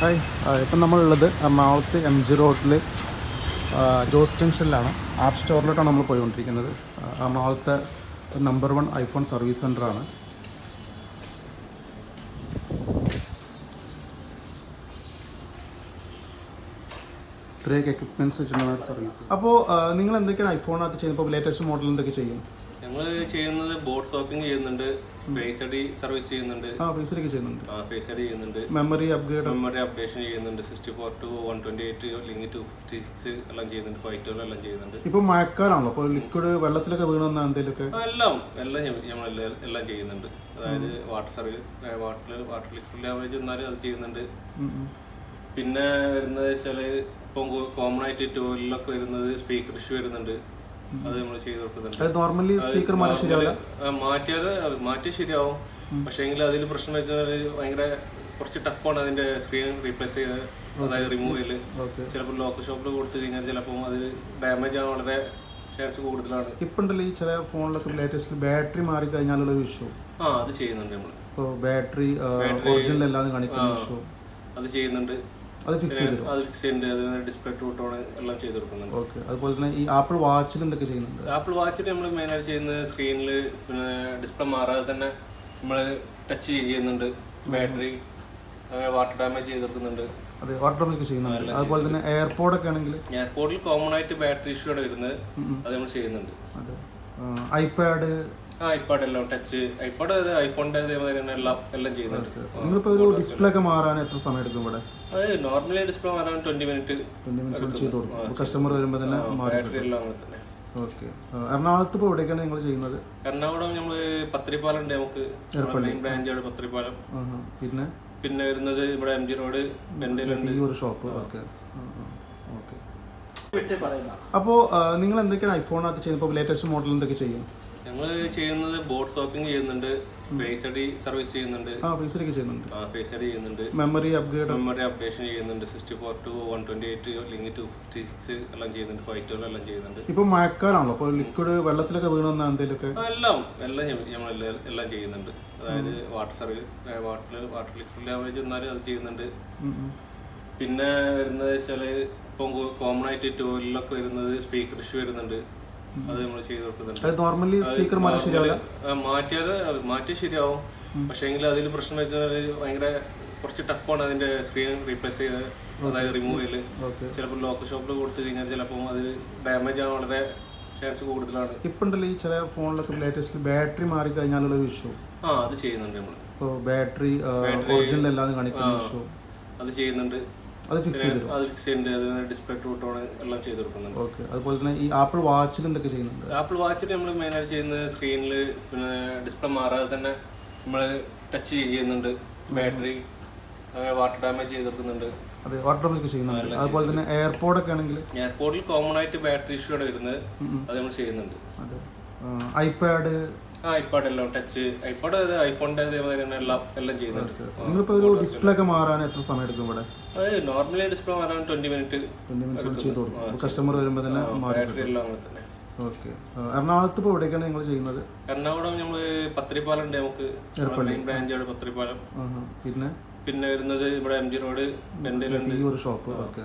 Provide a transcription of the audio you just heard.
Hi, ഇപ്പം നമ്മളുള്ളത് എറണാകുളത്ത് MG റോഡിൽ ജോസ് ജംഗ്ഷനിലാണ്. ആപ്പ് സ്റ്റോറിലോട്ടാണ് നമ്മൾ പോയിക്കൊണ്ടിരിക്കുന്നത്. എറണാകുളത്തെ നമ്പർ 1 ഐഫോൺ സർവീസ് സെൻ്ററാണ്. ഇത്രയൊക്കെ എക്യുപ്മെൻറ്റ്സ് വെച്ചിട്ടുള്ള സർവീസ്. അപ്പോൾ നിങ്ങൾ എന്തൊക്കെയാണ് ഐഫോണിനകത്ത് ചെയ്യുന്നത്? ലേറ്റസ്റ്റ് മോഡൽ എന്തൊക്കെ ചെയ്യും? ഞങ്ങൾ ചെയ്യുന്നത് ബോട്ട് ഷോപ്പിംഗ് ചെയ്യുന്നുണ്ട്, ഫേസ് ഐഡി സർവീസ് ചെയ്യുന്നുണ്ട്, ഫേസ് ഐഡി ചെയ്യുന്നുണ്ട്, ഫേസ് ഐഡി ചെയ്യുന്നുണ്ട്, മെമ്മറി അപ്ഡേഷൻ ചെയ്യുന്നുണ്ട്, 64 to 128 അല്ലെങ്കിൽ 256 എല്ലാം ചെയ്യുന്നുണ്ട്, 512 എല്ലാം ചെയ്യുന്നുണ്ട്. ഇപ്പോൾ മഴക്കാലാണല്ലോ, അപ്പോൾ ലിക്വിഡ് വെള്ളത്തിലൊക്കെ വീണെന്ന എന്തെങ്കിലുമൊക്കെ എല്ലാം ചെയ്യുന്നുണ്ട്. അതായത് വാട്ടർ ലിക്വിഡ് ലാവേജ് വന്നാലും അത് ചെയ്യുന്നുണ്ട്. പിന്നെ വരുന്നത് വെച്ചാൽ ഇപ്പം കോമൺ ആയിട്ട് ടൂലിലൊക്കെ വരുന്നത് സ്പീക്കർ ഇഷ്യൂ വരുന്നുണ്ട്, അത് നമ്മൾ ചെയ്ത് കൊടുക്കുന്നുണ്ട്. നോർമലി സ്പീക്കർ മാറ്റി ശരിയാവും. പക്ഷേ എങ്കിൽ അതിൽ പ്രശ്നം വെച്ചാൽ ഭയങ്കര കുറച്ച് ടഫാണ് അതിന്റെ സ്ക്രീൻ റീപ്ലേസ് ചെയ്ത്, അതായത് റിമൂവ് ചെയ്യല്. ചിലപ്പോൾ ലോക്കൽ ഷോപ്പിൽ കൊടുത്തു കഴിഞ്ഞാൽ ചിലപ്പോൾ അതിൽ ഡാമേജ് ആവാൻ വളരെ ചാൻസ് കൂടുതലാണ്. ഇപ്പം ഉണ്ടല്ലോ ഈ ചില ഫോണിലൊക്കെ ലേറ്റസ്റ്റ് ബാറ്ററി മാറി കഴിഞ്ഞാലുള്ള ഇഷ്യൂ അത് ചെയ്യുന്നുണ്ട് നമ്മൾ. ഇപ്പോൾ ബാറ്ററി ഒറിജിനൽ അല്ലാതെ കാണിക്കുന്ന ഇഷ്യൂ അത് ചെയ്യുന്നുണ്ട്. അത് ഫിക്സ് ചെയ്തു, ഡിസ്പ്ലേ ടു ടോൺ എല്ലാം ചെയ്ത് കൊടുക്കുന്നുണ്ട്. ഓക്കെ. അതുപോലെ തന്നെ ഈ ആപ്പിൾ വാച്ചിൽ എന്തൊക്കെ ചെയ്യുന്നുണ്ട്? ആപ്പിൾ വാച്ചിൽ നമ്മൾ മെയിനായിട്ട് ചെയ്യുന്നത് സ്ക്രീനിൽ പിന്നെ ഡിസ്പ്ലേ മാറാതെ തന്നെ നമ്മൾ ടച്ച് ചെയ്യുന്നുണ്ട്. ബാറ്ററി വാട്ടർ ഡാമേജ് ചെയ്ത് കൊടുക്കുന്നുണ്ട്. അതെ, വാട്ടർ ഡാമേജ് ചെയ്യുന്നുണ്ട്. അതുപോലെ തന്നെ എയർപോർട്ടൊക്കെ ആണെങ്കിൽ എയർപോർട്ടിൽ കോമൺ ആയിട്ട് ബാറ്ററി ഇഷ്യൂ ആണ് വരുന്നത്, അത് നമ്മൾ ചെയ്യുന്നുണ്ട്. അതെ. ഐപാഡ് എല്ലാം ടച്ച് ഐപാഡ് ഐഫോണിന്റെ എല്ലാം ചെയ്യുന്നുണ്ട്. നിങ്ങളിപ്പോൾ ഒരു ഡിസ്പ്ലേ ഒക്കെ മാറാൻ എത്ര സമയം എടുക്കും ഇവിടെ? അത് നോർമലി ഡിസ്പ്ലേ മാറാൻ 20 മിനിറ്റ് ചെയ്ത് കൊടുക്കും. കസ്റ്റമർ വരുമ്പോൾ തന്നെ ബാറ്ററി എല്ലാം തന്നെ. ഓക്കെ. എറണാകുളത്ത് ഇപ്പോൾ എവിടെയൊക്കെയാണ് നിങ്ങൾ ചെയ്യുന്നത്? എറണാകുളം നമ്മൾ പത്തരിപ്പാലം ഉണ്ട്, നമുക്ക് മെയിൻ ബ്രാഞ്ചാണ് പത്തരിപ്പാലം. പിന്നെ വരുന്നത് ഇവിടെ MG റോഡ് ഈ ഒരു ഷോപ്പ്. ഓക്കെ. അപ്പോൾ നിങ്ങൾ എന്തൊക്കെയാണ് ഐഫോണിനകത്ത് ചെയ്യുന്നത്? ഇപ്പോൾ ലേറ്റസ്റ്റ് മോഡൽ എന്തൊക്കെ ചെയ്യും? ഞങ്ങൾ ചെയ്യുന്നത് ബോട്ട് ഷോപ്പിംഗ് ചെയ്യുന്നുണ്ട്, ഫേസ് ഐഡി സർവീസ് ചെയ്യുന്നുണ്ട്, ഫേസ് ഐഡി ചെയ്യുന്നുണ്ട്, മെമ്മറി അപ്ഡേഷൻ ചെയ്യുന്നുണ്ട്, 64 to 128 അല്ലെങ്കിൽ 256 എല്ലാം ചെയ്യുന്നുണ്ട്, 512 എല്ലാം ചെയ്യുന്നുണ്ട്. ഇപ്പോൾ മഴക്കാലാണല്ലോ, അപ്പോൾ ലിക്വിഡ് വെള്ളത്തിലൊക്കെ വീണെന്ന എന്തെങ്കിലുമൊക്കെ എല്ലാം ചെയ്യുന്നുണ്ട്. അതായത് വാട്ടർ ലിക്വിഡ് ലാവേജ് വന്നാലും അത് ചെയ്യുന്നുണ്ട്. പിന്നെ വരുന്നത് വെച്ചാൽ ഇപ്പം കോമൺ ആയിട്ട് ടൂലിലൊക്കെ വരുന്നത് സ്പീക്കർ ഇഷ്യൂ വരുന്നുണ്ട്, അത് നമ്മൾ ചെയ്ത് കൊടുക്കുന്നുണ്ട്. നോർമലി സ്പീക്കർ മാറ്റി ശരിയാവും. പക്ഷേ എങ്കിൽ അതിൽ പ്രശ്നം വെച്ചാൽ ഭയങ്കര കുറച്ച് ടഫാണ് അതിന്റെ സ്ക്രീൻ റീപ്ലേസ് ചെയ്ത്, അതായത് റിമൂവ് ചെയ്യല്. ചിലപ്പോൾ ലോക്കൽ ഷോപ്പിൽ കൊടുത്തു കഴിഞ്ഞാൽ ചിലപ്പോൾ അതിൽ ഡാമേജ് ആവാൻ വളരെ ചാൻസ് കൂടുതലാണ്. ഇപ്പം ഉണ്ടല്ലോ ഈ ചില ഫോണിലൊക്കെ ലേറ്റസ്റ്റ് ബാറ്ററി മാറി കഴിഞ്ഞാലുള്ള ഇഷ്യൂ അത് ചെയ്യുന്നുണ്ട് നമ്മൾ. ഇപ്പോൾ ബാറ്ററി ഒറിജിനൽ അല്ലാതെ കാണിക്കുന്ന ഇഷ്യൂ അത് ചെയ്യുന്നുണ്ട്. അത് ഫിക്സ് ചെയ്തു, ഡിസ്പ്ലേ ടു ടോൺ എല്ലാം ചെയ്ത് കൊടുക്കുന്നുണ്ട്. ഓക്കെ. അതുപോലെ തന്നെ ഈ ആപ്പിൾ വാച്ചിൽ എന്തൊക്കെ ചെയ്യുന്നുണ്ട്? ആപ്പിൾ വാച്ചിൽ നമ്മൾ മെയിനായിട്ട് ചെയ്യുന്നത് സ്ക്രീനിൽ പിന്നെ ഡിസ്പ്ലേ മാറാതെ തന്നെ നമ്മൾ ടച്ച് ചെയ്യുന്നുണ്ട്. ബാറ്ററി വാട്ടർ ഡാമേജ് ചെയ്ത് കൊടുക്കുന്നുണ്ട്. അതെ, വാട്ടർ ഡാമേജ് ചെയ്യുന്നുണ്ട്. അതുപോലെ തന്നെ എയർപോർട്ടൊക്കെ ആണെങ്കിൽ എയർപോർട്ടിൽ കോമൺ ആയിട്ട് ബാറ്ററി ഇഷ്യൂ ആണ് വരുന്നത്, അത് നമ്മൾ ചെയ്യുന്നുണ്ട്. അതെ. ഐപാഡ് എല്ലാം ടച്ച് ഐഫോണിന്റെ എല്ലാം ചെയ്യുന്നുണ്ട്. നിങ്ങളിപ്പോൾ ഒരു ഡിസ്പ്ലേ ഒക്കെ മാറാൻ എത്ര സമയം എടുക്കും ഇവിടെ? അത് നോർമലി ഡിസ്പ്ലേ മാറാൻ 20 മിനിറ്റ് ചെയ്ത് കൊടുക്കും. കസ്റ്റമർ വരുമ്പോൾ തന്നെ ബാറ്ററി എല്ലാം തന്നെ. ഓക്കെ. എറണാകുളത്ത് ഇപ്പോൾ എവിടെയൊക്കെയാണ് നിങ്ങൾ ചെയ്യുന്നത്? എറണാകുളം നമ്മൾ പത്തരിപ്പാലം ഉണ്ട്, നമുക്ക് മെയിൻ ബ്രാഞ്ചാണ് പത്തരിപ്പാലം. പിന്നെ വരുന്നത് ഇവിടെ MG റോഡ് ഈ ഒരു ഷോപ്പ്. ഓക്കെ.